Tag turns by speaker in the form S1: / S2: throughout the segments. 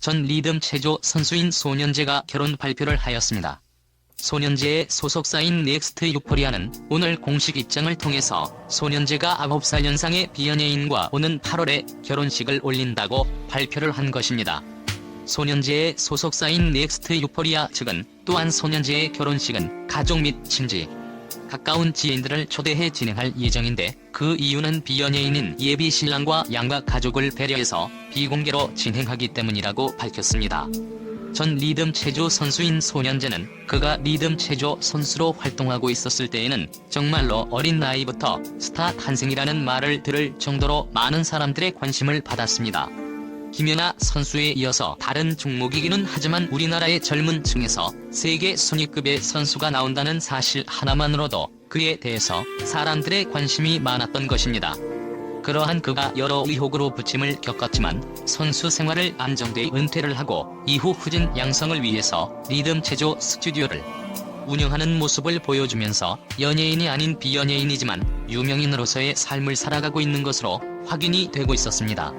S1: 전 리듬 체조 선수인 소년재가 결혼 발표를 하였습니다. 소년재의 소속사인 넥스트 유포리아는 오늘 공식 입장을 통해서 소년재가 9살 연상의 비연예인과 오는 8월에 결혼식을 올린다고 발표를 한 것입니다. 소년재의 소속사인 넥스트 유포리아 측은 또한 소년재의 결혼식은 가족 및 친지, 가까운 지인들을 초대해 진행할 예정인데 그 이유는 비연예인인 예비 신랑과 양가 가족을 배려해서 비공개로 진행하기 때문이라고 밝혔습니다. 전 리듬 체조 선수인 소년재는 그가 리듬 체조 선수로 활동하고 있었을 때에는 정말로 어린 나이부터 스타 탄생이라는 말을 들을 정도로 많은 사람들의 관심을 받았습니다. 김연아 선수에 이어서 다른 종목이기는 하지만 우리나라의 젊은 층에서 세계 순위급의 선수가 나온다는 사실 하나만으로도 그에 대해서 사람들의 관심이 많았던 것입니다. 그러한 그가 여러 의혹으로 부침을 겪었지만 선수 생활을 안정되이 은퇴를 하고 이후 후진 양성을 위해서 리듬 체조 스튜디오를 운영하는 모습을 보여주면서 연예인이 아닌 비연예인이지만 유명인으로서의 삶을 살아가고 있는 것으로 확인이 되고 있었습니다.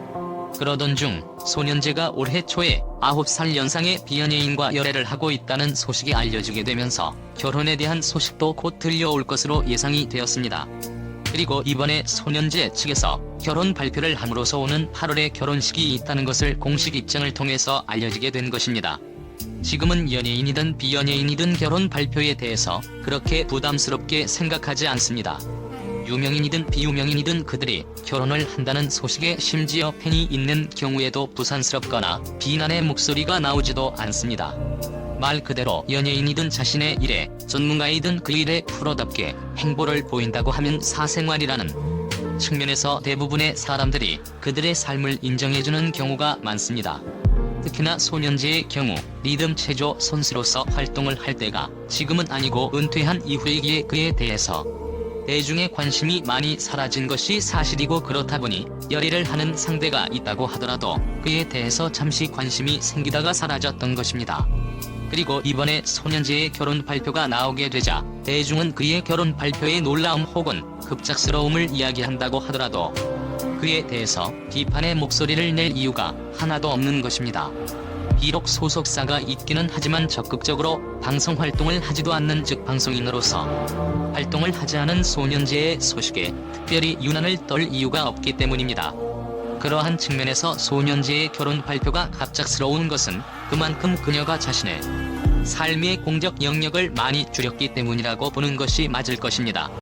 S1: 그러던 중 소년재가 올해 초에 9살 연상의 비연예인과 열애를 하고 있다는 소식이 알려지게 되면서 결혼에 대한 소식도 곧 들려올 것으로 예상이 되었습니다. 그리고 이번에 소년재 측에서 결혼 발표를 함으로써 오는 8월에 결혼식이 있다는 것을 공식 입장을 통해서 알려지게 된 것입니다. 지금은 연예인이든 비연예인이든 결혼 발표에 대해서 그렇게 부담스럽게 생각하지 않습니다. 유명인이든 비유명인이든 그들이 결혼을 한다는 소식에 심지어 팬이 있는 경우에도 부산스럽거나 비난의 목소리가 나오지도 않습니다. 말 그대로 연예인이든 자신의 일에, 전문가이든 그 일에 프로답게 행보를 보인다고 하면 사생활이라는 측면에서 대부분의 사람들이 그들의 삶을 인정해주는 경우가 많습니다. 특히나 소년재의 경우 리듬 체조 선수로서 활동을 할 때가 지금은 아니고 은퇴한 이후이기에 그에 대해서 대중의 관심이 많이 사라진 것이 사실이고 그렇다 보니 열애를 하는 상대가 있다고 하더라도 그에 대해서 잠시 관심이 생기다가 사라졌던 것입니다. 그리고 이번에 소년재의 결혼 발표가 나오게 되자 대중은 그의 결혼 발표의 놀라움 혹은 급작스러움을 이야기한다고 하더라도 그에 대해서 비판의 목소리를 낼 이유가 하나도 없는 것입니다. 비록 소속사가 있기는 하지만 적극적으로 방송 활동을 하지도 않는 즉 방송인으로서 활동을 하지 않은 소년재의 소식에 특별히 유난을 떨 이유가 없기 때문입니다. 그러한 측면에서 소년재의 결혼 발표가 갑작스러운 것은 그만큼 그녀가 자신의 삶의 공적 영역을 많이 줄였기 때문이라고 보는 것이 맞을 것입니다.